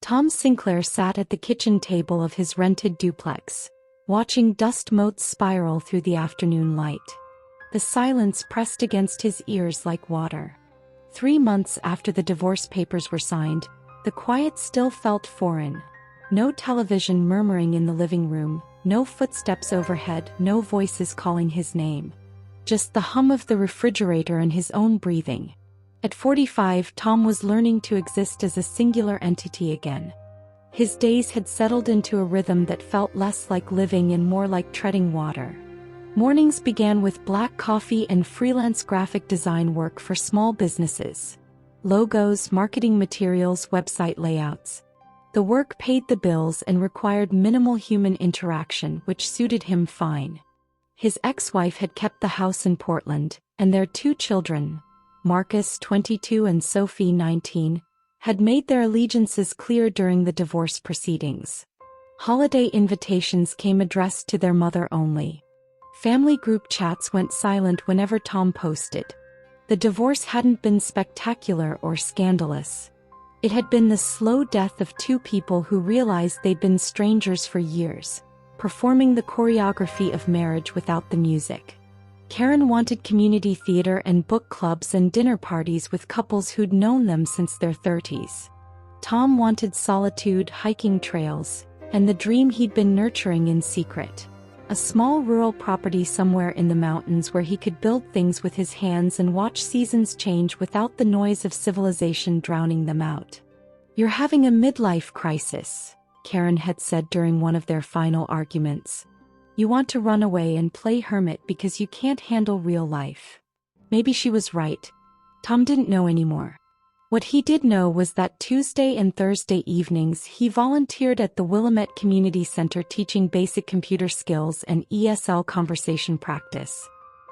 Tom Sinclair sat at the kitchen table of his rented duplex, watching dust motes spiral through the afternoon light. The silence pressed against his ears like water. 3 months after the divorce papers were signed, the quiet still felt foreign. No television murmuring in the living room, no footsteps overhead, no voices calling his name. Just the hum of the refrigerator and his own breathing. At 45, Tom was learning to exist as a singular entity again. His days had settled into a rhythm that felt less like living and more like treading water. Mornings began with black coffee and freelance graphic design work for small businesses. Logos, marketing materials, website layouts. The work paid the bills and required minimal human interaction, which suited him fine. His ex-wife had kept the house in Portland, and their 2 children, Marcus, 22, and Sophie, 19, had made their allegiances clear during the divorce proceedings. Holiday invitations came addressed to their mother only. Family group chats went silent whenever Tom posted. The divorce hadn't been spectacular or scandalous. It had been the slow death of 2 people who realized they'd been strangers for years, performing the choreography of marriage without the music. Karen wanted community theater and book clubs and dinner parties with couples who'd known them since their 30s. Tom wanted solitude, hiking trails, and the dream he'd been nurturing in secret. A small rural property somewhere in the mountains where he could build things with his hands and watch seasons change without the noise of civilization drowning them out. "You're having a midlife crisis," Karen had said during one of their final arguments. "You want to run away and play hermit because you can't handle real life." Maybe she was right. Tom didn't know anymore. What he did know was that Tuesday and Thursday evenings he volunteered at the Willamette Community Center teaching basic computer skills and ESL conversation practice.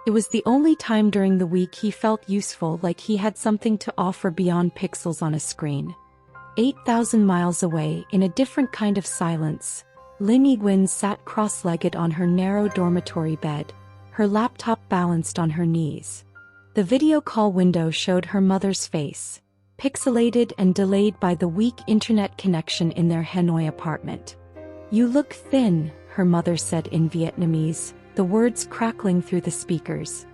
It was the only time during the week he felt useful, like he had something to offer beyond pixels on a screen. 8,000 miles away, in a different kind of silence, Lynn Egwin sat cross-legged on her narrow dormitory bed, her laptop balanced on her knees. The video call window showed her mother's face, pixelated and delayed by the weak internet connection in their Hanoi apartment. "You look thin," her mother said in Vietnamese, the words crackling through the speakers.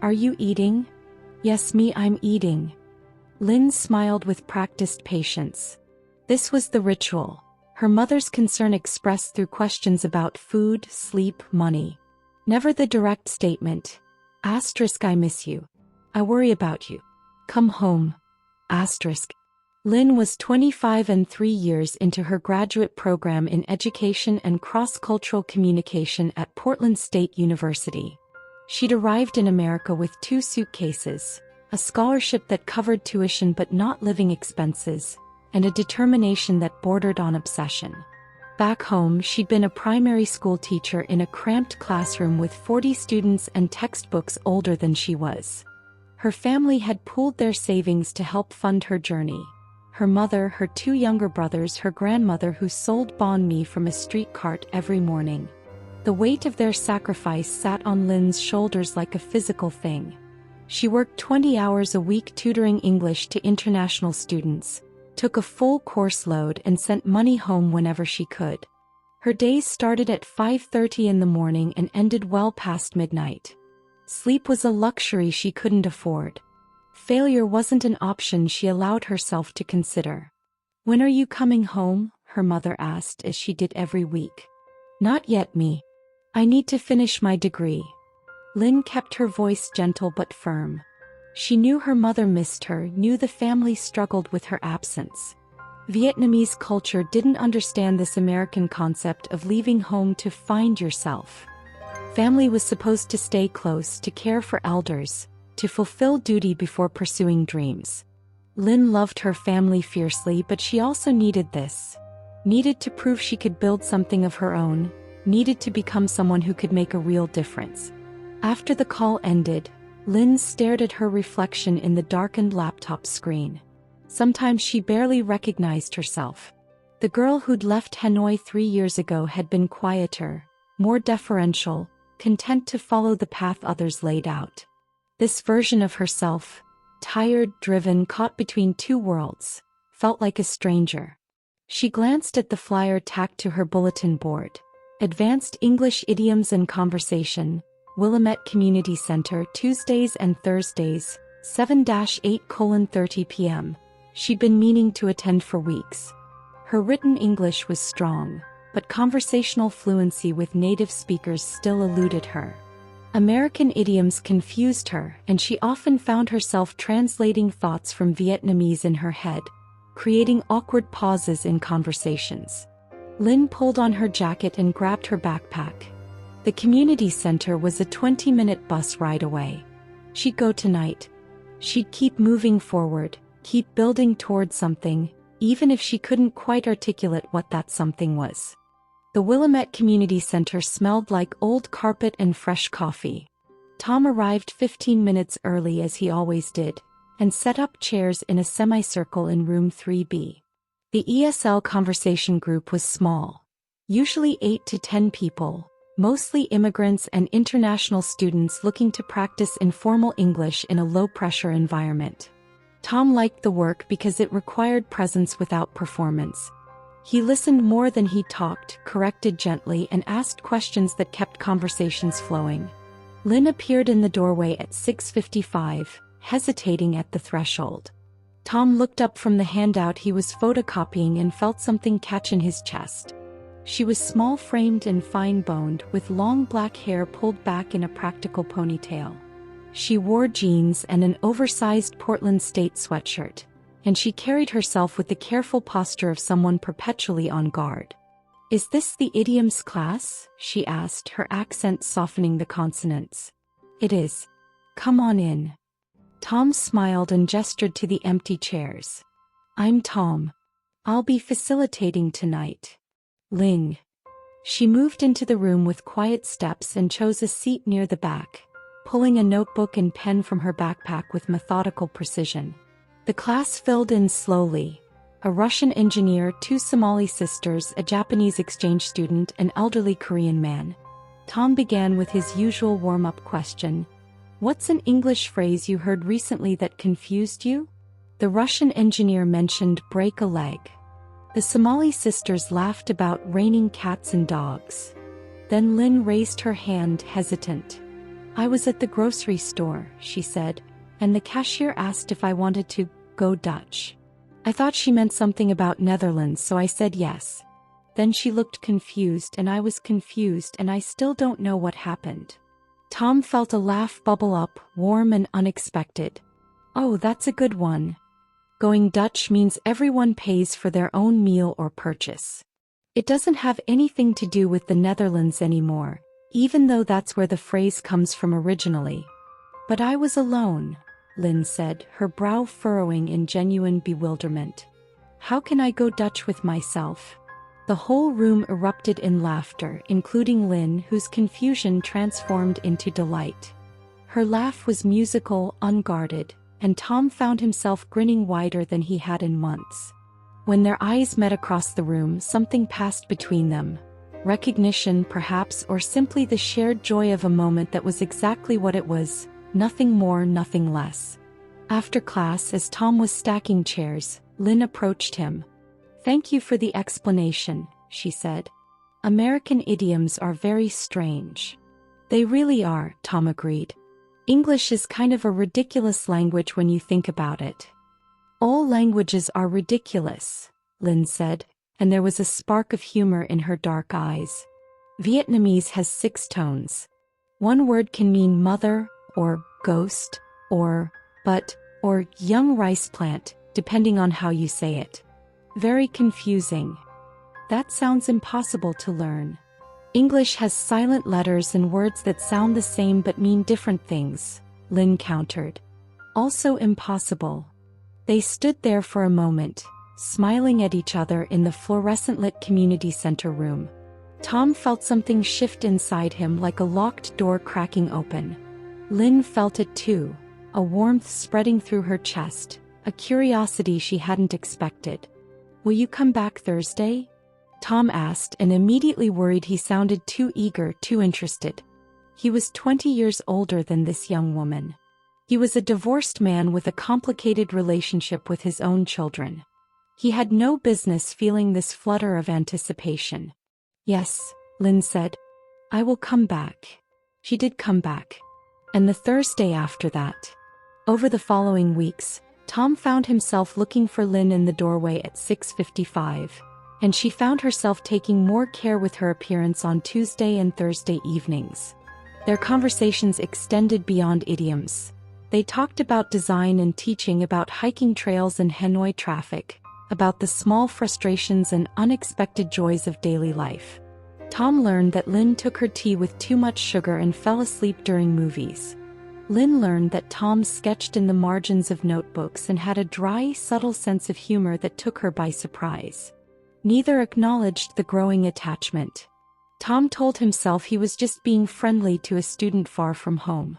"Are you eating?" "Yes, I'm eating." Lynn smiled with practiced patience. This was the ritual. Her mother's concern expressed through questions about food, sleep, money. Never the direct statement, "I miss you. I worry about you. Come home." Lynn was 25 and 3 years into her graduate program in education and cross-cultural communication at Portland State University. She'd arrived in America with 2 suitcases, a scholarship that covered tuition but not living expenses, and a determination that bordered on obsession. Back home, she'd been a primary school teacher in a cramped classroom with 40 students and textbooks older than she was. Her family had pooled their savings to help fund her journey. Her mother, her 2 younger brothers, her grandmother who sold banh mi from a street cart every morning. The weight of their sacrifice sat on Lynn's shoulders like a physical thing. She worked 20 hours a week tutoring English to international students, took a full course load and sent money home whenever she could. Her days started at 5:30 in the morning and ended well past midnight. Sleep was a luxury she couldn't afford. Failure wasn't an option she allowed herself to consider. "When are you coming home?" her mother asked, as she did every week. "Not yet, me. I need to finish my degree." Lynn kept her voice gentle but firm. She knew her mother missed her, knew the family struggled with her absence. Vietnamese culture didn't understand this American concept of leaving home to find yourself. Family was supposed to stay close, to care for elders, to fulfill duty before pursuing dreams. Lynn loved her family fiercely, but she also needed this. Needed to prove she could build something of her own, needed to become someone who could make a real difference. After the call ended, Lynn stared at her reflection in the darkened laptop screen. Sometimes she barely recognized herself. The girl who'd left Hanoi 3 years ago had been quieter, more deferential, content to follow the path others laid out. This version of herself, tired, driven, caught between 2 worlds, felt like a stranger. She glanced at the flyer tacked to her bulletin board. Advanced English Idioms and Conversation, Willamette Community Center, Tuesdays and Thursdays, 7-8:30 p.m. She'd been meaning to attend for weeks. Her written English was strong, but conversational fluency with native speakers still eluded her. American idioms confused her, and she often found herself translating thoughts from Vietnamese in her head, creating awkward pauses in conversations. Lynn pulled on her jacket and grabbed her backpack. The community center was a 20-minute bus ride away. She'd go tonight. She'd keep moving forward, keep building toward something, even if she couldn't quite articulate what that something was. The Willamette Community Center smelled like old carpet and fresh coffee. Tom arrived 15 minutes early as he always did, and set up chairs in a semicircle in room 3B. The ESL conversation group was small, usually 8 to 10 people, mostly immigrants and international students looking to practice informal English in a low-pressure environment. Tom liked the work because it required presence without performance. He listened more than he talked, corrected gently, and asked questions that kept conversations flowing. Lynn appeared in the doorway at 6:55, hesitating at the threshold. Tom looked up from the handout he was photocopying and felt something catch in his chest. She was small-framed and fine-boned, with long black hair pulled back in a practical ponytail. She wore jeans and an oversized Portland State sweatshirt, and she carried herself with the careful posture of someone perpetually on guard. "Is this the idioms class?" she asked, her accent softening the consonants. "It is. Come on in." Tom smiled and gestured to the empty chairs. "I'm Tom. I'll be facilitating tonight." "Lynn." She moved into the room with quiet steps and chose a seat near the back, pulling a notebook and pen from her backpack with methodical precision. The class filled in slowly. A Russian engineer, 2 Somali sisters, a Japanese exchange student, an elderly Korean man. Tom began with his usual warm-up question. "What's an English phrase you heard recently that confused you?" The Russian engineer mentioned "break a leg." The Somali sisters laughed about raining cats and dogs. Then Lynn raised her hand, hesitant. "I was at the grocery store," she said, "and the cashier asked if I wanted to go Dutch. I thought she meant something about Netherlands, so I said yes. Then she looked confused and I was confused and I still don't know what happened." Tom felt a laugh bubble up, warm and unexpected. "Oh, that's a good one. Going Dutch means everyone pays for their own meal or purchase. It doesn't have anything to do with the Netherlands anymore, even though that's where the phrase comes from originally." "But I was alone," Lynn said, her brow furrowing in genuine bewilderment. "How can I go Dutch with myself?" The whole room erupted in laughter, including Lynn, whose confusion transformed into delight. Her laugh was musical, unguarded, and Tom found himself grinning wider than he had in months. When their eyes met across the room, something passed between them. Recognition, perhaps, or simply the shared joy of a moment that was exactly what it was, nothing more, nothing less. After class, as Tom was stacking chairs, Lynn approached him. "Thank you for the explanation," she said. "American idioms are very strange." "They really are," Tom agreed. "English is kind of a ridiculous language when you think about it." "All languages are ridiculous," Lynn said, and there was a spark of humor in her dark eyes. "Vietnamese has 6 tones. One word can mean mother, or ghost, or but, or young rice plant, depending on how you say it. Very confusing." "That sounds impossible to learn." "English has silent letters and words that sound the same but mean different things," Lynn countered. "Also impossible." They stood there for a moment, smiling at each other in the fluorescent-lit community center room. Tom felt something shift inside him, like a locked door cracking open. Lynn felt it too, a warmth spreading through her chest, a curiosity she hadn't expected. "Will you come back Thursday?" Tom asked, and immediately worried he sounded too eager, too interested. He was 20 years older than this young woman. He was a divorced man with a complicated relationship with his own children. He had no business feeling this flutter of anticipation. "Yes," Lynn said. "I will come back." She did come back. And the Thursday after that. Over the following weeks, Tom found himself looking for Lynn in the doorway at 6:55, and she found herself taking more care with her appearance on Tuesday and Thursday evenings. Their conversations extended beyond idioms. They talked about design and teaching, about hiking trails and Hanoi traffic, about the small frustrations and unexpected joys of daily life. Tom learned that Lynn took her tea with too much sugar and fell asleep during movies. Lynn learned that Tom sketched in the margins of notebooks and had a dry, subtle sense of humor that took her by surprise. Neither acknowledged the growing attachment. Tom told himself he was just being friendly to a student far from home.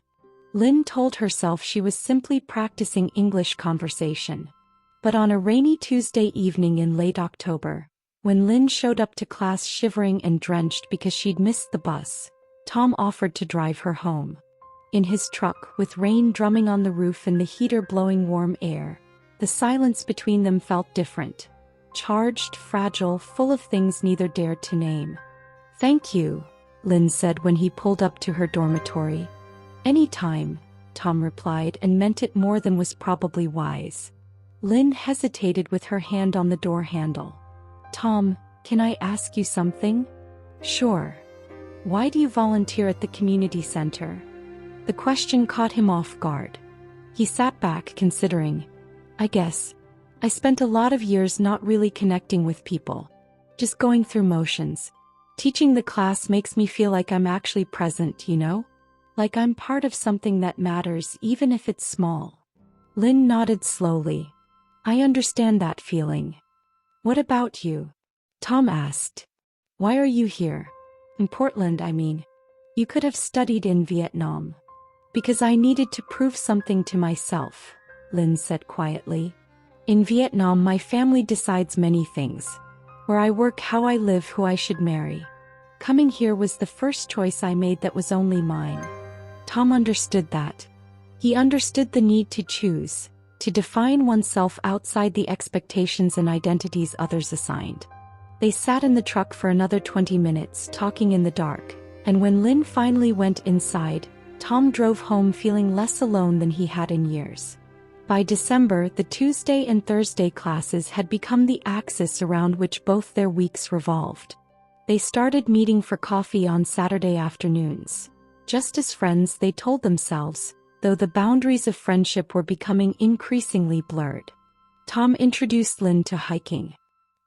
Lynn told herself she was simply practicing English conversation. But on a rainy Tuesday evening in late October, when Lynn showed up to class shivering and drenched because she'd missed the bus, Tom offered to drive her home. In his truck, with rain drumming on the roof and the heater blowing warm air, the silence between them felt different. Charged, fragile, full of things neither dared to name. "Thank you," Lynn said when he pulled up to her dormitory. "Any time," Tom replied, and meant it more than was probably wise. Lynn hesitated with her hand on the door handle. "Tom, can I ask you something?" "Sure. Why do you volunteer at the community center?" The question caught him off guard. He sat back, considering. "I guess. I spent a lot of years not really connecting with people. Just going through motions. Teaching the class makes me feel like I'm actually present, you know? Like I'm part of something that matters, even if it's small." Lynn nodded slowly. "I understand that feeling. What about you?" Tom asked. "Why are you here? In Portland, I mean. You could have studied in Vietnam." "Because I needed to prove something to myself," Lynn said quietly. "In Vietnam, my family decides many things. Where I work, how I live, who I should marry. Coming here was the first choice I made that was only mine." Tom understood that. He understood the need to choose, to define oneself outside the expectations and identities others assigned. They sat in the truck for another 20 minutes, talking in the dark, and when Lynn finally went inside, Tom drove home feeling less alone than he had in years. By December, the Tuesday and Thursday classes had become the axis around which both their weeks revolved. They started meeting for coffee on Saturday afternoons. Just as friends, they told themselves, though the boundaries of friendship were becoming increasingly blurred. Tom introduced Lynn to hiking.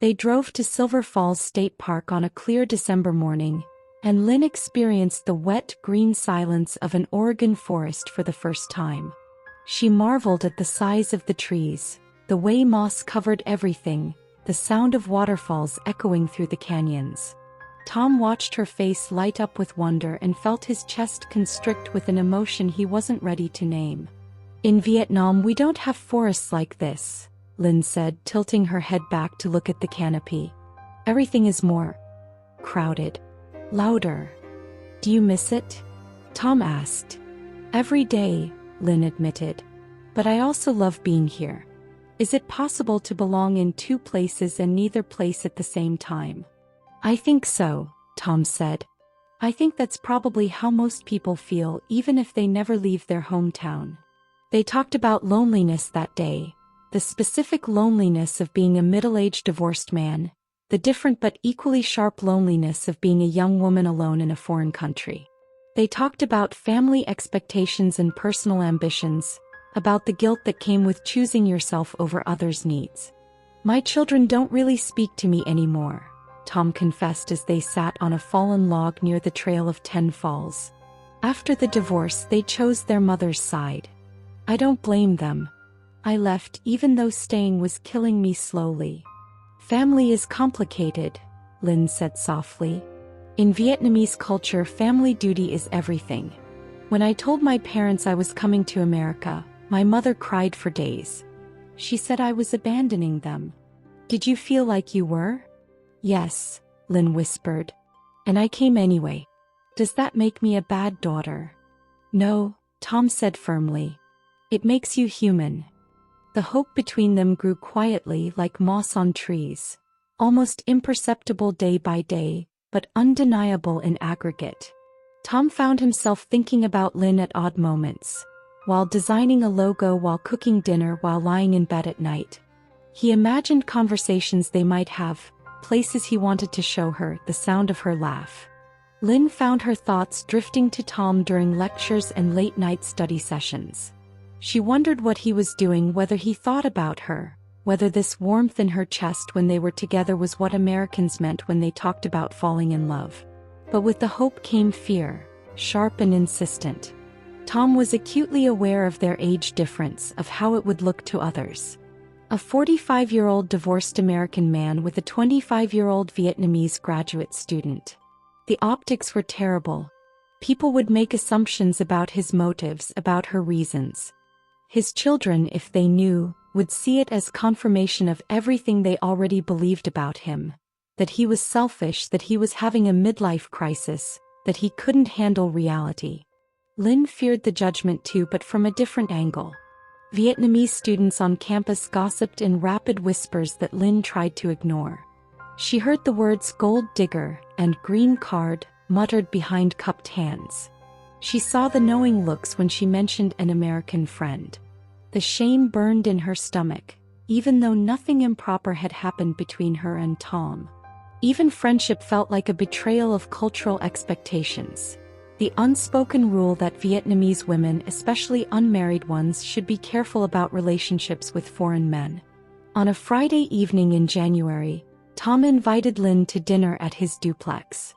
They drove to Silver Falls State Park on a clear December morning, and Lynn experienced the wet, green silence of an Oregon forest for the first time. She marveled at the size of the trees, the way moss covered everything, the sound of waterfalls echoing through the canyons. Tom watched her face light up with wonder and felt his chest constrict with an emotion he wasn't ready to name. "In Vietnam, we don't have forests like this," Lynn said, tilting her head back to look at the canopy. "Everything is more crowded. Louder. Do you miss it?" Tom asked. "Every day," Lynn admitted. "But I also love being here. Is it possible to belong in two places and neither place at the same time?" "I think so," Tom said. "I think that's probably how most people feel, even if they never leave their hometown." They talked about loneliness that day, the specific loneliness of being a middle-aged divorced man, the different but equally sharp loneliness of being a young woman alone in a foreign country. They talked about family expectations and personal ambitions, about the guilt that came with choosing yourself over others' needs. "My children don't really speak to me anymore," Tom confessed as they sat on a fallen log near the Trail of 10 Falls. "After the divorce, they chose their mother's side. I don't blame them. I left even though staying was killing me slowly." "Family is complicated," Lynn said softly. "In Vietnamese culture, family duty is everything. When I told my parents I was coming to America, my mother cried for days. She said I was abandoning them." "Did you feel like you were?" "Yes," Lynn whispered. "And I came anyway. Does that make me a bad daughter?" "No," Tom said firmly. "It makes you human." The hope between them grew quietly like moss on trees, almost imperceptible day by day, but undeniable in aggregate. Tom found himself thinking about Lynn at odd moments, while designing a logo, while cooking dinner, while lying in bed at night. He imagined conversations they might have, places he wanted to show her, the sound of her laugh. Lynn found her thoughts drifting to Tom during lectures and late-night study sessions. She wondered what he was doing, whether he thought about her, whether this warmth in her chest when they were together was what Americans meant when they talked about falling in love. But with the hope came fear, sharp and insistent. Tom was acutely aware of their age difference, of how it would look to others. A 45-year-old divorced American man with a 25-year-old Vietnamese graduate student. The optics were terrible. People would make assumptions about his motives, about her reasons. His children, if they knew, would see it as confirmation of everything they already believed about him. That he was selfish, that he was having a midlife crisis, that he couldn't handle reality. Lynn feared the judgment too, but from a different angle. Vietnamese students on campus gossiped in rapid whispers that Lynn tried to ignore. She heard the words gold digger and green card muttered behind cupped hands. She saw the knowing looks when she mentioned an American friend. The shame burned in her stomach, even though nothing improper had happened between her and Tom. Even friendship felt like a betrayal of cultural expectations. The unspoken rule that Vietnamese women, especially unmarried ones, should be careful about relationships with foreign men. On a Friday evening in January, Tom invited Lynn to dinner at his duplex.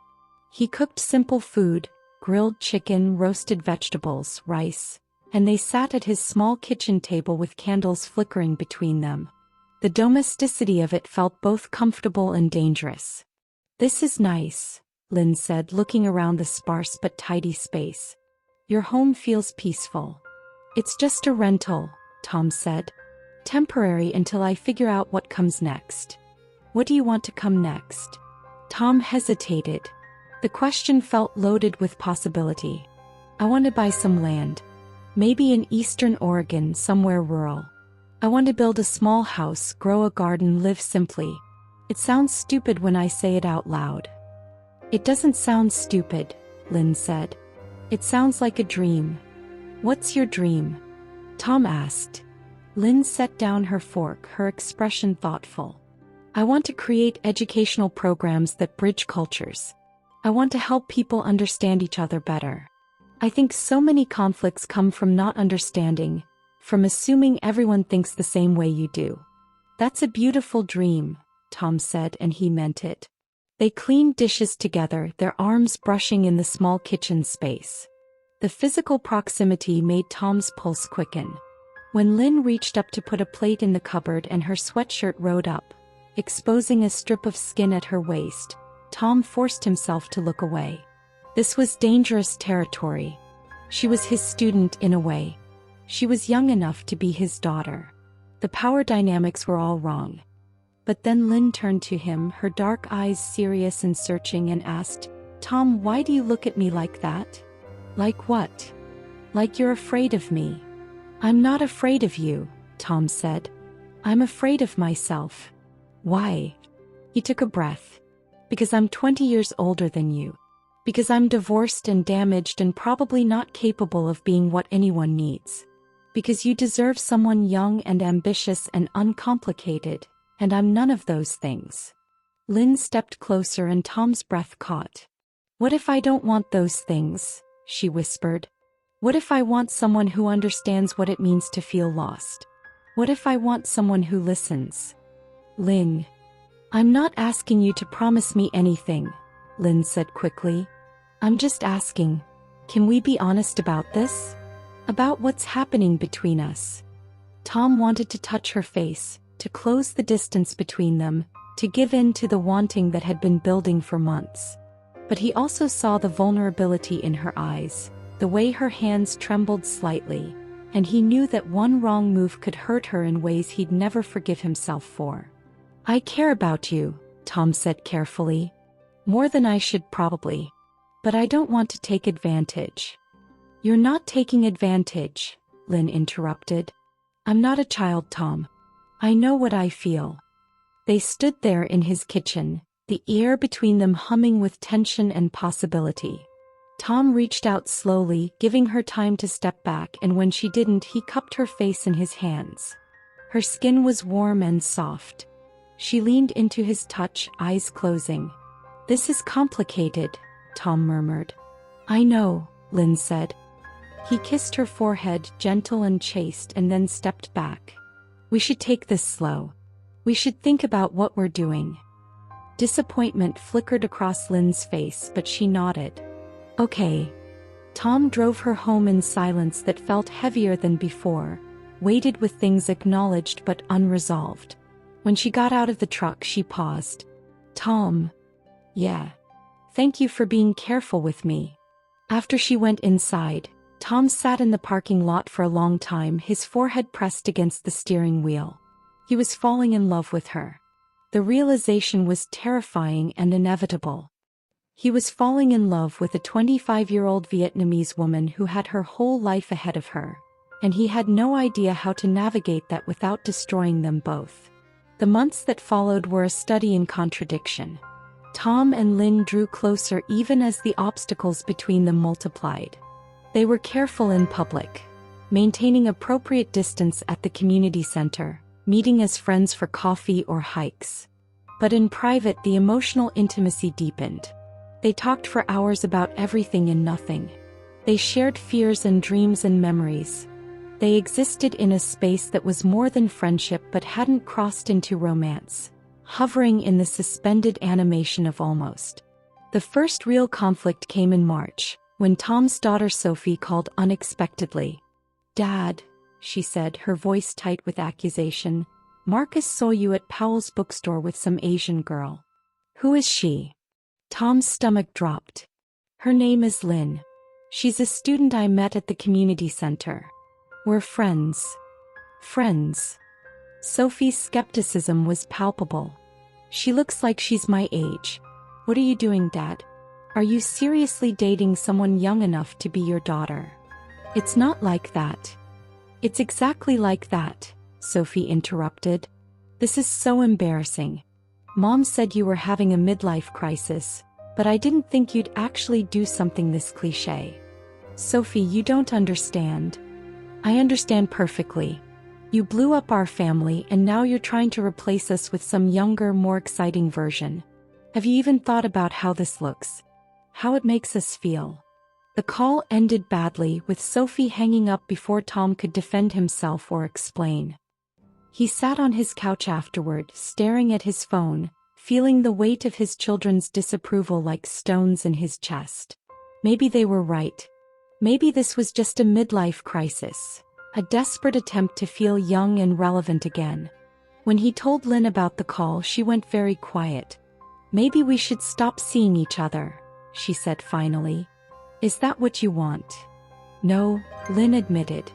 He cooked simple food, grilled chicken, roasted vegetables, rice, and they sat at his small kitchen table with candles flickering between them. The domesticity of it felt both comfortable and dangerous. "This is nice," Lynn said, looking around the sparse but tidy space. "Your home feels peaceful." "It's just a rental," Tom said. "Temporary until I figure out what comes next." "What do you want to come next?" Tom hesitated. The question felt loaded with possibility. "I want to buy some land. Maybe in eastern Oregon, somewhere rural. I want to build a small house, grow a garden, live simply." It sounds stupid when I say it out loud. "It doesn't sound stupid," Lynn said. "It sounds like a dream." "What's your dream?" Tom asked. Lynn set down her fork, her expression thoughtful. "I want to create educational programs that bridge cultures. I want to help people understand each other better. I think so many conflicts come from not understanding, from assuming everyone thinks the same way you do." "That's a beautiful dream," Tom said, and he meant it. They cleaned dishes together, their arms brushing in the small kitchen space. The physical proximity made Tom's pulse quicken. When Lynn reached up to put a plate in the cupboard and her sweatshirt rode up, exposing a strip of skin at her waist, Tom forced himself to look away. This was dangerous territory. She was his student in a way. She was young enough to be his daughter. The power dynamics were all wrong. But then Lynn turned to him, her dark eyes serious and searching, and asked, "Tom, why do you look at me like that?" "Like what?" "Like you're afraid of me." "I'm not afraid of you," Tom said. "I'm afraid of myself." "Why?" He took a breath. "Because I'm 20 years older than you. Because I'm divorced and damaged and probably not capable of being what anyone needs. Because you deserve someone young and ambitious and uncomplicated, and I'm none of those things." Lynn stepped closer and Tom's breath caught. "What if I don't want those things?" she whispered. "What if I want someone who understands what it means to feel lost? What if I want someone who listens?" "Lynn, I'm not asking you to promise me anything," Lynn said quickly. "I'm just asking, can we be honest about this? About what's happening between us?" Tom wanted to touch her face, to close the distance between them, to give in to the wanting that had been building for months. But he also saw the vulnerability in her eyes, the way her hands trembled slightly, and he knew that one wrong move could hurt her in ways he'd never forgive himself for. "I care about you," Tom said carefully. "More than I should probably. But I don't want to take advantage." "You're not taking advantage," Lynn interrupted. I'm not a child, Tom. I know what I feel. They stood there in his kitchen, the air between them humming with tension and possibility. Tom reached out slowly, giving her time to step back, and when she didn't, he cupped her face in his hands. Her skin was warm and soft. She leaned into his touch, eyes closing. "This is complicated," Tom murmured. "I know," Lynn said. He kissed her forehead, gentle and chaste, and then stepped back. "We should take this slow. We should think about what we're doing." Disappointment flickered across Lynn's face, but she nodded. "Okay." Tom drove her home in silence that felt heavier than before, weighted with things acknowledged but unresolved. When she got out of the truck, she paused. "Tom." "Yeah. Thank you for being careful with me." After she went inside, Tom sat in the parking lot for a long time, his forehead pressed against the steering wheel. He was falling in love with her. The realization was terrifying and inevitable. He was falling in love with a 25-year-old Vietnamese woman who had her whole life ahead of her, and he had no idea how to navigate that without destroying them both. The months that followed were a study in contradiction. Tom and Lynn drew closer even as the obstacles between them multiplied. They were careful in public, maintaining appropriate distance at the community center, meeting as friends for coffee or hikes. But in private, the emotional intimacy deepened. They talked for hours about everything and nothing. They shared fears and dreams and memories. They existed in a space that was more than friendship but hadn't crossed into romance, hovering in the suspended animation of almost. The first real conflict came in March, when Tom's daughter Sophie called unexpectedly. "Dad," she said, her voice tight with accusation, "Marcus saw you at Powell's bookstore with some Asian girl." "Who is she?" Tom's stomach dropped. "Her name is Lynn. She's a student I met at the community center. We're friends." "Friends?" Sophie's skepticism was palpable. "She looks like she's my age. What are you doing, Dad? Are you seriously dating someone young enough to be your daughter?" "It's not like that." "It's exactly like that," Sophie interrupted. "This is so embarrassing. Mom said you were having a midlife crisis, but I didn't think you'd actually do something this cliché." "Sophie, you don't understand." "I understand perfectly. You blew up our family and now you're trying to replace us with some younger, more exciting version. Have you even thought about how this looks? How it makes us feel?" The call ended badly, with Sophie hanging up before Tom could defend himself or explain. He sat on his couch afterward, staring at his phone, feeling the weight of his children's disapproval like stones in his chest. Maybe they were right. Maybe this was just a midlife crisis, a desperate attempt to feel young and relevant again. When he told Lynn about the call, she went very quiet. "Maybe we should stop seeing each other," she said finally. "Is that what you want?" "No," Lynn admitted.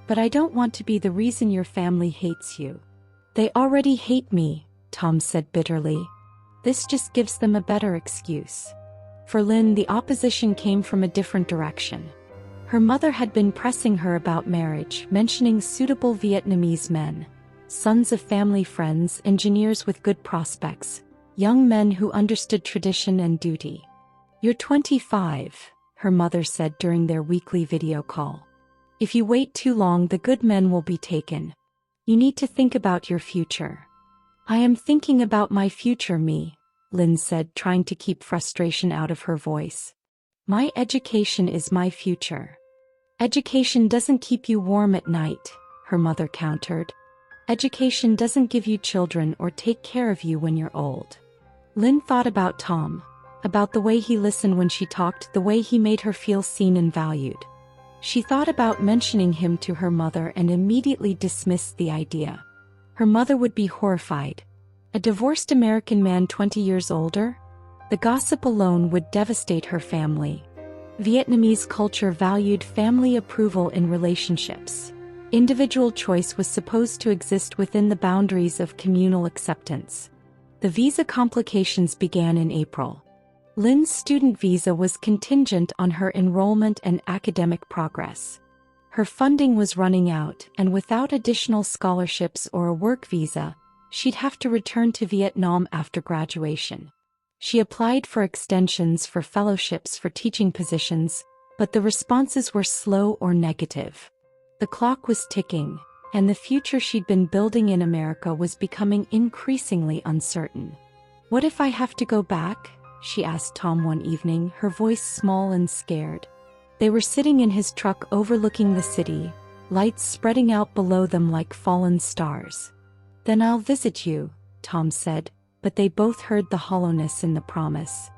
"But I don't want to be the reason your family hates you." "They already hate me," Tom said bitterly. "This just gives them a better excuse." For Lynn, the opposition came from a different direction. Her mother had been pressing her about marriage, mentioning suitable Vietnamese men, sons of family friends, engineers with good prospects, young men who understood tradition and duty. "You're 25, her mother said during their weekly video call. "If you wait too long, the good men will be taken. You need to think about your future." "I am thinking about my future, me," Lynn said, trying to keep frustration out of her voice. "My education is my future." "Education doesn't keep you warm at night," her mother countered. "Education doesn't give you children or take care of you when you're old." Lynn thought about Tom, about the way he listened when she talked, the way he made her feel seen and valued. She thought about mentioning him to her mother and immediately dismissed the idea. Her mother would be horrified. A divorced American man 20 years older? The gossip alone would devastate her family. Vietnamese culture valued family approval in relationships. Individual choice was supposed to exist within the boundaries of communal acceptance. The visa complications began in April. Lynn's student visa was contingent on her enrollment and academic progress. Her funding was running out, and without additional scholarships or a work visa, she'd have to return to Vietnam after graduation. She applied for extensions for fellowships for teaching positions, but the responses were slow or negative. The clock was ticking, and the future she'd been building in America was becoming increasingly uncertain. "What if I have to go back?" she asked Tom one evening, her voice small and scared. They were sitting in his truck overlooking the city, lights spreading out below them like fallen stars. "Then I'll visit you," Tom said, but they both heard the hollowness in the promise.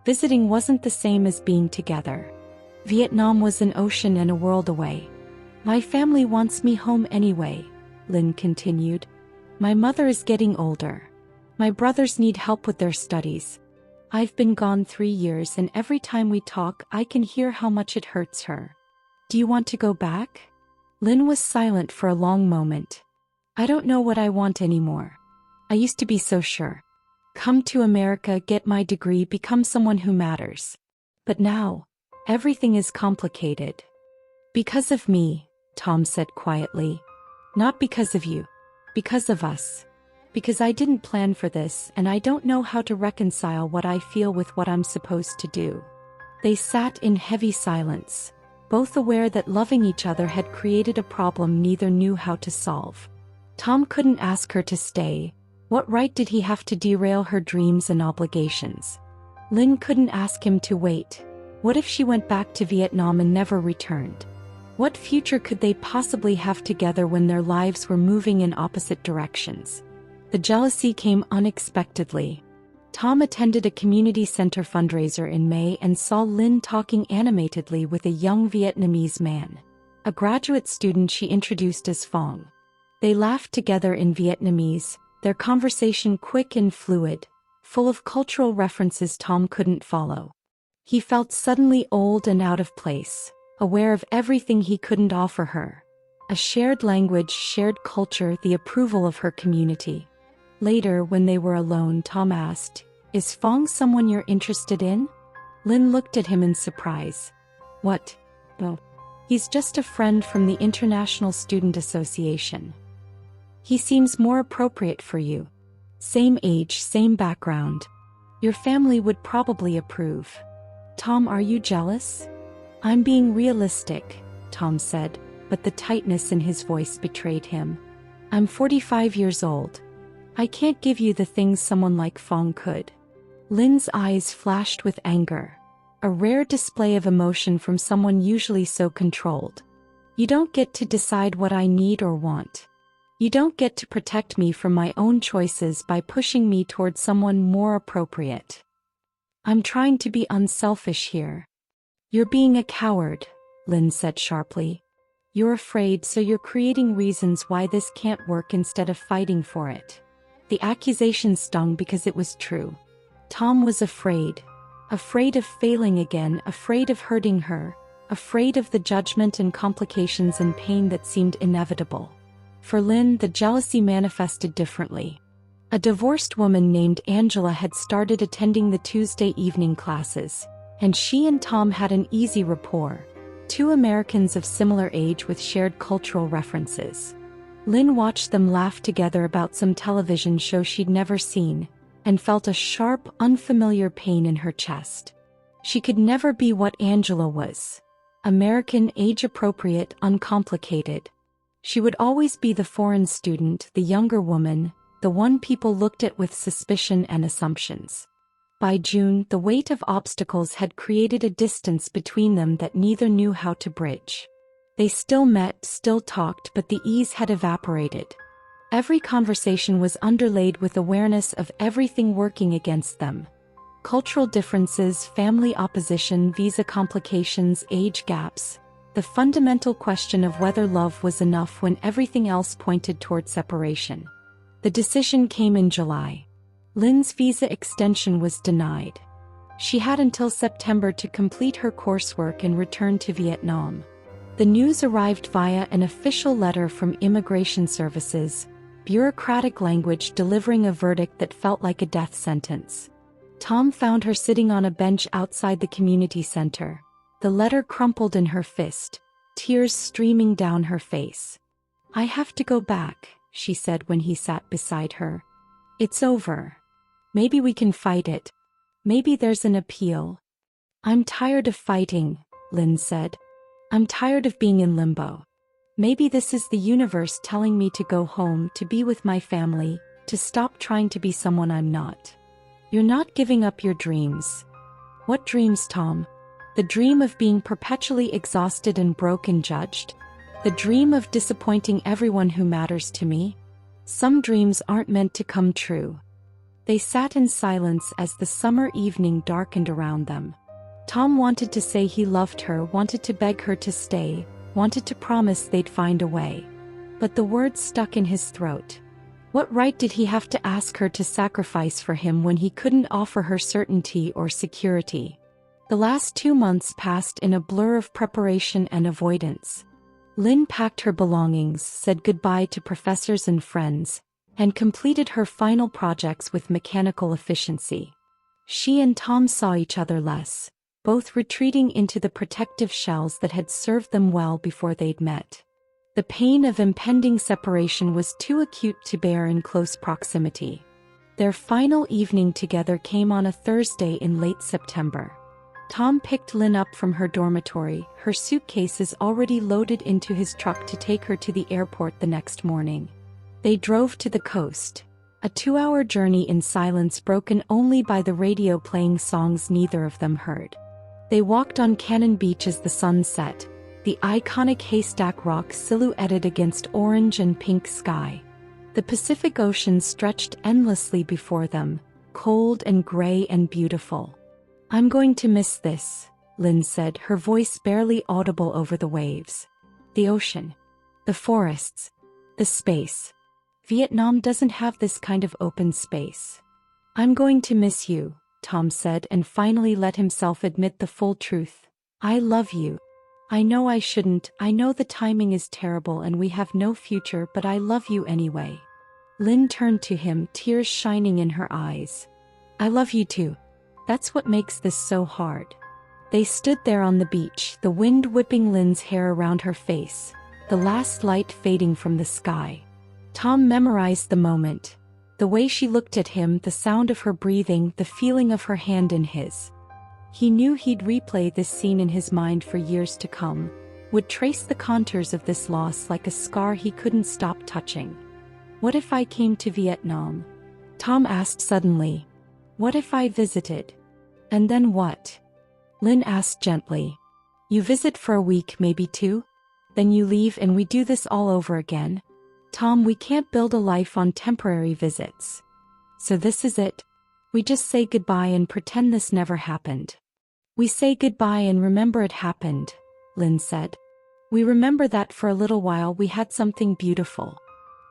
Visiting wasn't the same as being together. Vietnam was an ocean and a world away. "My family wants me home anyway," Lynn continued. "My mother is getting older. My brothers need help with their studies. I've been gone 3 years, and every time we talk I can hear how much it hurts her. Do you want to go back?" Lynn was silent for a long moment. "I don't know what I want anymore. I used to be so sure. Come to America, get my degree, become someone who matters. But now, everything is complicated." "Because of me," Tom said quietly. "Not because of you. Because of us. Because I didn't plan for this, and I don't know how to reconcile what I feel with what I'm supposed to do." They sat in heavy silence, both aware that loving each other had created a problem neither knew how to solve. Tom couldn't ask her to stay. What right did he have to derail her dreams and obligations? Lynn couldn't ask him to wait. What if she went back to Vietnam and never returned? What future could they possibly have together when their lives were moving in opposite directions? The jealousy came unexpectedly. Tom attended a community center fundraiser in May and saw Lynn talking animatedly with a young Vietnamese man, a graduate student she introduced as Phong. They laughed together in Vietnamese, their conversation quick and fluid, full of cultural references Tom couldn't follow. He felt suddenly old and out of place, aware of everything he couldn't offer her. A shared language, shared culture, the approval of her community. Later, when they were alone, Tom asked, "Is Phong someone you're interested in?" Lynn looked at him in surprise. "What? Oh, he's just a friend from the International Student Association. He seems more appropriate for you. Same age, same background. Your family would probably approve." "Tom, are you jealous?" "I'm being realistic," Tom said, but the tightness in his voice betrayed him. "I'm 45 years old. I can't give you the things someone like Phong could." Lynn's eyes flashed with anger, a rare display of emotion from someone usually so controlled. "You don't get to decide what I need or want. You don't get to protect me from my own choices by pushing me toward someone more appropriate. I'm trying to be unselfish here." "You're being a coward," Lynn said sharply. "You're afraid, so you're creating reasons why this can't work instead of fighting for it." The accusation stung because it was true. Tom was afraid. Afraid of failing again, afraid of hurting her, afraid of the judgment and complications and pain that seemed inevitable. For Lynn, the jealousy manifested differently. A divorced woman named Angela had started attending the Tuesday evening classes, and she and Tom had an easy rapport. Two Americans of similar age with shared cultural references. Lynn watched them laugh together about some television show she'd never seen, and felt a sharp, unfamiliar pain in her chest. She could never be what Angela was. American, age-appropriate, uncomplicated. She would always be the foreign student, the younger woman, the one people looked at with suspicion and assumptions. By June, the weight of obstacles had created a distance between them that neither knew how to bridge. They still met, still talked, but the ease had evaporated. Every conversation was underlaid with awareness of everything working against them. Cultural differences, family opposition, visa complications, age gaps. The fundamental question of whether love was enough when everything else pointed toward separation. The decision came in July. Lynn's visa extension was denied. She had until September to complete her coursework and return to Vietnam. The news arrived via an official letter from Immigration Services, bureaucratic language delivering a verdict that felt like a death sentence. Tom found her sitting on a bench outside the community center, the letter crumpled in her fist, tears streaming down her face. "I have to go back," she said when he sat beside her. "It's over. Maybe we can fight it. Maybe there's an appeal." "I'm tired of fighting," Lynn said. "I'm tired of being in limbo. Maybe this is the universe telling me to go home, to be with my family, to stop trying to be someone I'm not." "You're not giving up your dreams." "What dreams, Tom?" "The dream of being perpetually exhausted and broke and judged. The dream of disappointing everyone who matters to me. Some dreams aren't meant to come true." They sat in silence as the summer evening darkened around them. Tom wanted to say he loved her, wanted to beg her to stay, wanted to promise they'd find a way. But the words stuck in his throat. What right did he have to ask her to sacrifice for him when he couldn't offer her certainty or security? The last 2 months passed in a blur of preparation and avoidance. Lynn packed her belongings, said goodbye to professors and friends, and completed her final projects with mechanical efficiency. She and Tom saw each other less, both retreating into the protective shells that had served them well before they'd met. The pain of impending separation was too acute to bear in close proximity. Their final evening together came on a Thursday in late September. Tom picked Lynn up from her dormitory, her suitcases already loaded into his truck to take her to the airport the next morning. They drove to the coast, a 2-hour journey in silence broken only by the radio playing songs neither of them heard. They walked on Cannon Beach as the sun set, the iconic haystack rock silhouetted against orange and pink sky. The Pacific Ocean stretched endlessly before them, cold and gray and beautiful. "I'm going to miss this," Lynn said, her voice barely audible over the waves. "The ocean. The forests. The space. Vietnam doesn't have this kind of open space." "I'm going to miss you," Tom said, and finally let himself admit the full truth. "I love you. I know I shouldn't, I know the timing is terrible and we have no future, but I love you anyway." Lynn turned to him, tears shining in her eyes. "I love you too. That's what makes this so hard." They stood there on the beach, the wind whipping Lynn's hair around her face, the last light fading from the sky. Tom memorized the moment. The way she looked at him, the sound of her breathing, the feeling of her hand in his. He knew he'd replay this scene in his mind for years to come, would trace the contours of this loss like a scar he couldn't stop touching. "What if I came to Vietnam?" Tom asked suddenly. "What if I visited?" "And then what?" Lynn asked gently. "You visit for a week, maybe 2? Then you leave and we do this all over again?" "Tom, we can't build a life on temporary visits. So this is it? We just say goodbye and pretend this never happened?" "We say goodbye and remember it happened," Lynn said. "We remember that for a little while we had something beautiful.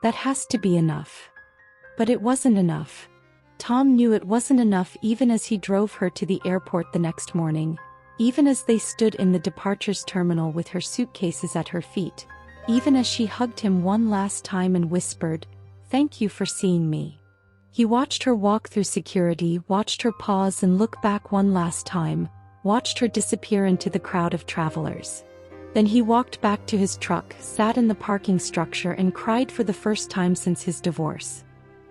That has to be enough." But it wasn't enough. Tom knew it wasn't enough even as he drove her to the airport the next morning, even as they stood in the departures terminal with her suitcases at her feet, even as she hugged him one last time and whispered, "Thank you for seeing me." He watched her walk through security, watched her pause and look back one last time, watched her disappear into the crowd of travelers. Then he walked back to his truck, sat in the parking structure and cried for the first time since his divorce.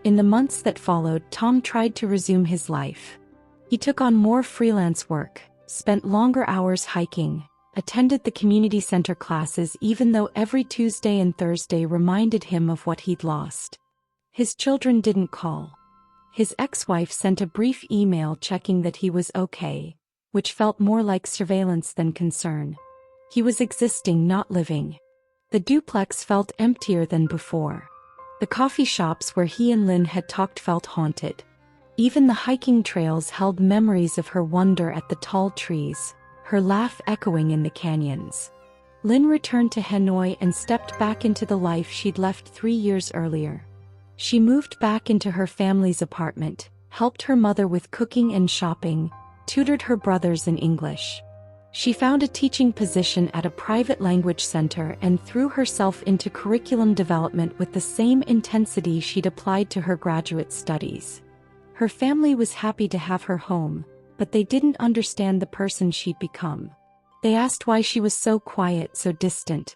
In the months that followed, Tom tried to resume his life. He took on more freelance work, spent longer hours hiking, attended the community center classes even though every Tuesday and Thursday reminded him of what he'd lost. His children didn't call. His ex-wife sent a brief email checking that he was okay, which felt more like surveillance than concern. He was existing, not living. The duplex felt emptier than before. The coffee shops where he and Lynn had talked felt haunted. Even the hiking trails held memories of her wonder at the tall trees, her laugh echoing in the canyons. Lynn returned to Hanoi and stepped back into the life she'd left 3 years earlier. She moved back into her family's apartment, helped her mother with cooking and shopping, tutored her brothers in English. She found a teaching position at a private language center and threw herself into curriculum development with the same intensity she'd applied to her graduate studies. Her family was happy to have her home, but they didn't understand the person she'd become. They asked why she was so quiet, so distant.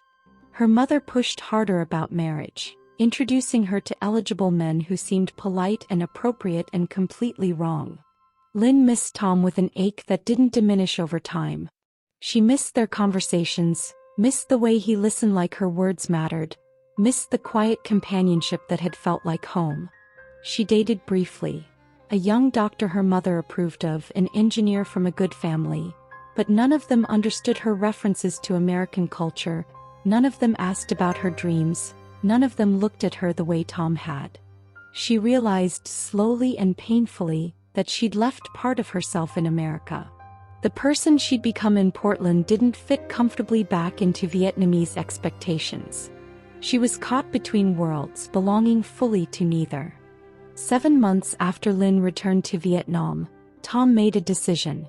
Her mother pushed harder about marriage, introducing her to eligible men who seemed polite and appropriate and completely wrong. Lynn missed Tom with an ache that didn't diminish over time. She missed their conversations, missed the way he listened like her words mattered, missed the quiet companionship that had felt like home. She dated briefly. A young doctor her mother approved of, an engineer from a good family. But none of them understood her references to American culture, none of them asked about her dreams, none of them looked at her the way Tom had. She realized slowly and painfully that she'd left part of herself in America. The person she'd become in Portland didn't fit comfortably back into Vietnamese expectations. She was caught between worlds, belonging fully to neither. 7 months after Lynn returned to Vietnam, Tom made a decision.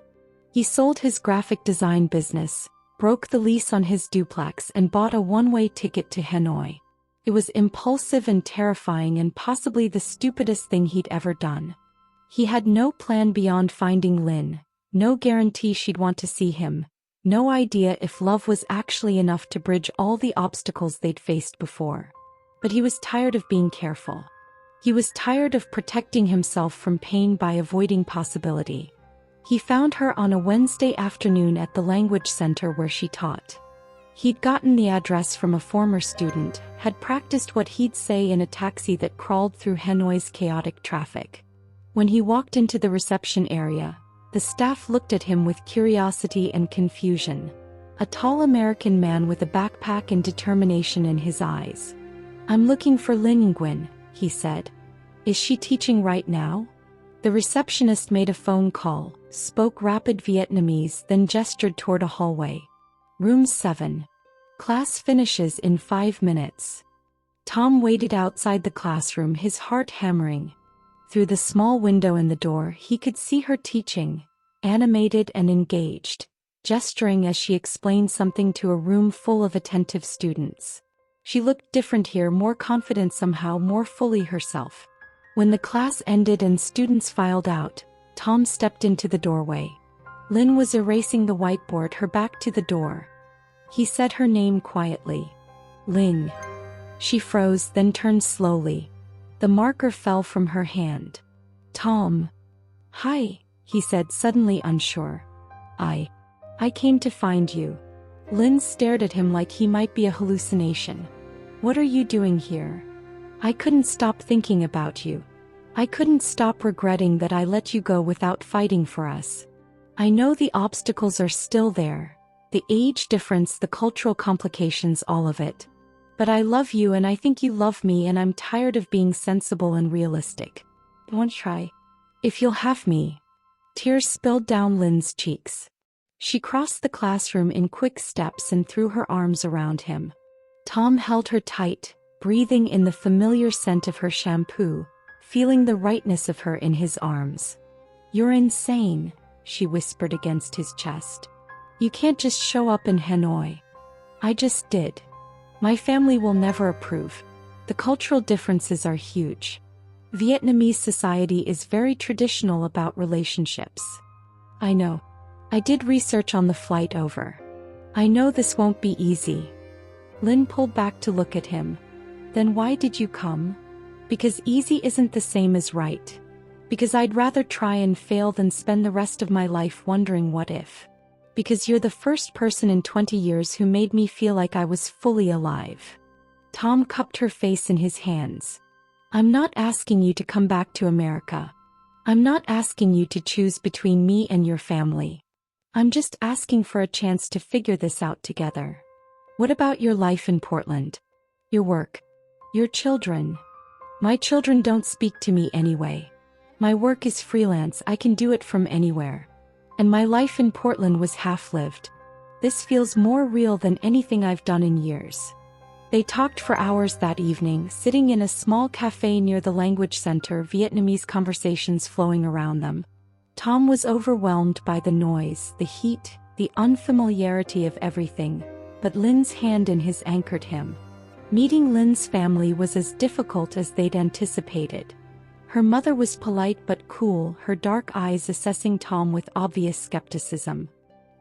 He sold his graphic design business, broke the lease on his duplex and bought a one-way ticket to Hanoi. It was impulsive and terrifying and possibly the stupidest thing he'd ever done. He had no plan beyond finding Lynn, no guarantee she'd want to see him, no idea if love was actually enough to bridge all the obstacles they'd faced before. But he was tired of being careful. He was tired of protecting himself from pain by avoiding possibility. He found her on a Wednesday afternoon at the language center where she taught. He'd gotten the address from a former student, had practiced what he'd say in a taxi that crawled through Hanoi's chaotic traffic. When he walked into the reception area, the staff looked at him with curiosity and confusion. A tall American man with a backpack and determination in his eyes. "I'm looking for Lynn Nguyen," he said. "Is she teaching right now?" The receptionist made a phone call, spoke rapid Vietnamese, then gestured toward a hallway. "Room 7. Class finishes in 5 minutes." Tom waited outside the classroom, his heart hammering. Through the small window in the door, he could see her teaching, animated and engaged, gesturing as she explained something to a room full of attentive students. She looked different here, more confident somehow, more fully herself. When the class ended and students filed out, Tom stepped into the doorway. Lynn was erasing the whiteboard, her back to the door. He said her name quietly. "Lynn." She froze, then turned slowly. The marker fell from her hand. "Tom." "Hi," he said, suddenly unsure. I came to find you." Lynn stared at him like he might be a hallucination. "What are you doing here?" "I couldn't stop thinking about you. I couldn't stop regretting that I let you go without fighting for us. I know the obstacles are still there, the age difference, the cultural complications, all of it. But I love you and I think you love me, and I'm tired of being sensible and realistic. Don't try. If you'll have me." Tears spilled down Lynn's cheeks. She crossed the classroom in quick steps and threw her arms around him. Tom held her tight, breathing in the familiar scent of her shampoo, feeling the rightness of her in his arms. "You're insane," she whispered against his chest. "You can't just show up in Hanoi." "I just did. My family will never approve. The cultural differences are huge. Vietnamese society is very traditional about relationships." "I know. I did research on the flight over. I know this won't be easy." Lynn pulled back to look at him. "Then why did you come?" "Because easy isn't the same as right. Because I'd rather try and fail than spend the rest of my life wondering what if. Because you're the first person in 20 years who made me feel like I was fully alive." Tom cupped her face in his hands. "I'm not asking you to come back to America. I'm not asking you to choose between me and your family. I'm just asking for a chance to figure this out together. What about your life in Portland? Your work? Your children?" "My children don't speak to me anyway. My work is freelance, I can do it from anywhere. And my life in Portland was half-lived. This feels more real than anything I've done in years." They talked for hours that evening, sitting in a small cafe near the language center, Vietnamese conversations flowing around them. Tom was overwhelmed by the noise, the heat, the unfamiliarity of everything, but Lynn's hand in his anchored him. Meeting Lynn's family was as difficult as they'd anticipated. Her mother was polite but cool, her dark eyes assessing Tom with obvious skepticism.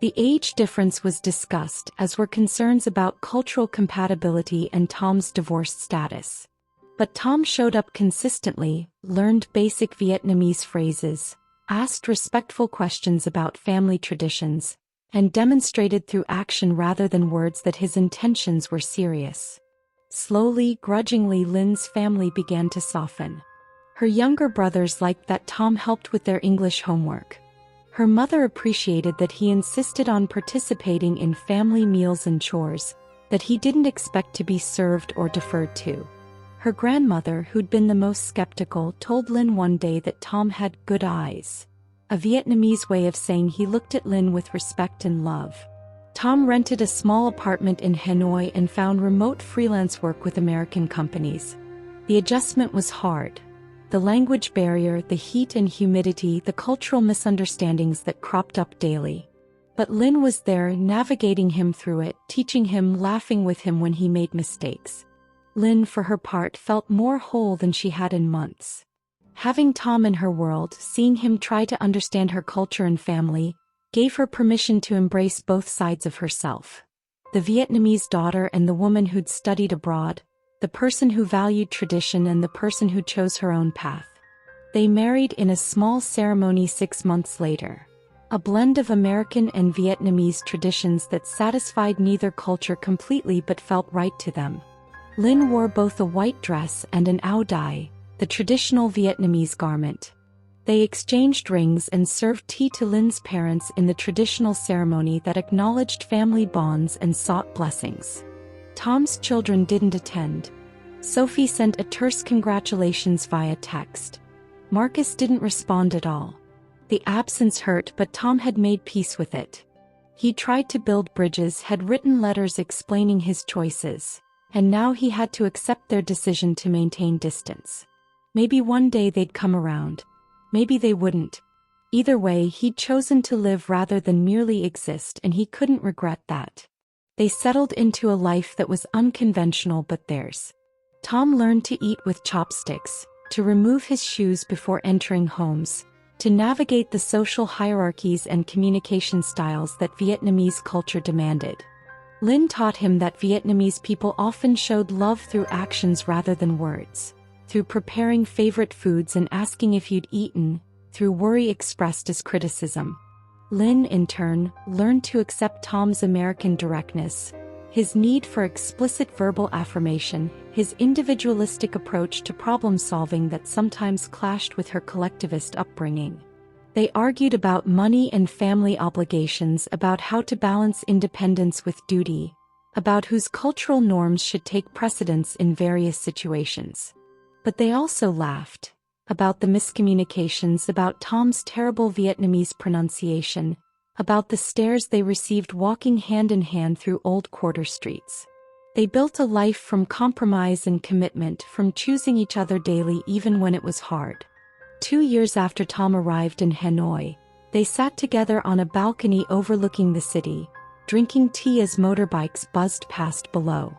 The age difference was discussed, as were concerns about cultural compatibility and Tom's divorced status. But Tom showed up consistently, learned basic Vietnamese phrases, asked respectful questions about family traditions, and demonstrated through action rather than words that his intentions were serious. Slowly, grudgingly, Lynn's family began to soften. Her younger brothers liked that Tom helped with their English homework. Her mother appreciated that he insisted on participating in family meals and chores, that he didn't expect to be served or deferred to. Her grandmother, who'd been the most skeptical, told Lynn one day that Tom had good eyes, a Vietnamese way of saying he looked at Lynn with respect and love. Tom rented a small apartment in Hanoi and found remote freelance work with American companies. The adjustment was hard. The language barrier, the heat and humidity, the cultural misunderstandings that cropped up daily. But Lynn was there, navigating him through it, teaching him, laughing with him when he made mistakes. Lynn, for her part, felt more whole than she had in months. Having Tom in her world, seeing him try to understand her culture and family, gave her permission to embrace both sides of herself. The Vietnamese daughter and the woman who'd studied abroad, the person who valued tradition and the person who chose her own path. They married in a small ceremony 6 months later. A blend of American and Vietnamese traditions that satisfied neither culture completely but felt right to them. Lynn wore both a white dress and an áo dai, the traditional Vietnamese garment. They exchanged rings and served tea to Lynn's parents in the traditional ceremony that acknowledged family bonds and sought blessings. Tom's children didn't attend. Sophie sent a terse congratulations via text. Marcus didn't respond at all. The absence hurt, but Tom had made peace with it. He tried to build bridges, had written letters explaining his choices, and now he had to accept their decision to maintain distance. Maybe one day they'd come around. Maybe they wouldn't. Either way, he'd chosen to live rather than merely exist, and he couldn't regret that. They settled into a life that was unconventional but theirs. Tom learned to eat with chopsticks, to remove his shoes before entering homes, to navigate the social hierarchies and communication styles that Vietnamese culture demanded. Lynn taught him that Vietnamese people often showed love through actions rather than words, through preparing favorite foods and asking if you'd eaten, through worry expressed as criticism. Lynn, in turn, learned to accept Tom's American directness, his need for explicit verbal affirmation, his individualistic approach to problem-solving that sometimes clashed with her collectivist upbringing. They argued about money and family obligations, about how to balance independence with duty, about whose cultural norms should take precedence in various situations. But they also laughed. About the miscommunications, about Tom's terrible Vietnamese pronunciation, about the stares they received walking hand in hand through old quarter streets. They built a life from compromise and commitment, from choosing each other daily even when it was hard. 2 years after Tom arrived in Hanoi, they sat together on a balcony overlooking the city, drinking tea as motorbikes buzzed past below.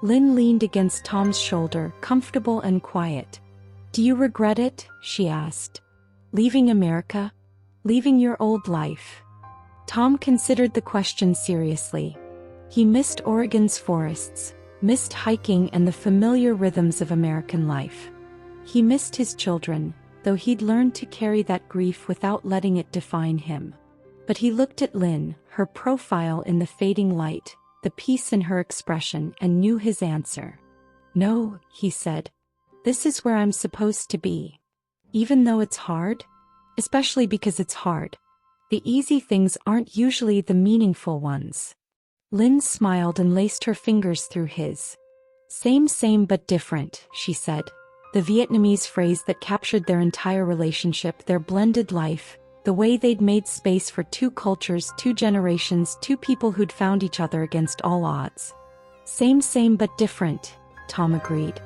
Lynn leaned against Tom's shoulder, comfortable and quiet. "Do you regret it?" she asked. "Leaving America? Leaving your old life?" Tom considered the question seriously. He missed Oregon's forests, missed hiking and the familiar rhythms of American life. He missed his children, though he'd learned to carry that grief without letting it define him. But he looked at Lynn, her profile in the fading light, the peace in her expression, and knew his answer. "No," he said. "This is where I'm supposed to be. Even though it's hard, especially because it's hard. The easy things aren't usually the meaningful ones." Lynn smiled and laced her fingers through his. Same but different," she said. The Vietnamese phrase that captured their entire relationship, their blended life, the way they'd made space for 2 cultures, 2 generations, 2 people who'd found each other against all odds. Same but different," Tom agreed.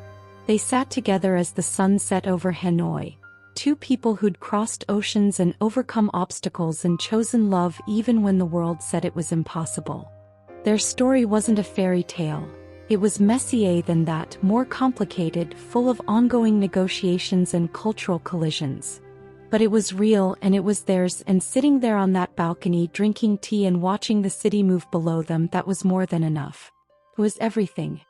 They sat together as the sun set over Hanoi, 2 people who'd crossed oceans and overcome obstacles and chosen love even when the world said it was impossible. Their story wasn't a fairy tale. It was messier than that, more complicated, full of ongoing negotiations and cultural collisions. But it was real and it was theirs, and sitting there on that balcony drinking tea and watching the city move below them, that was more than enough. It was everything.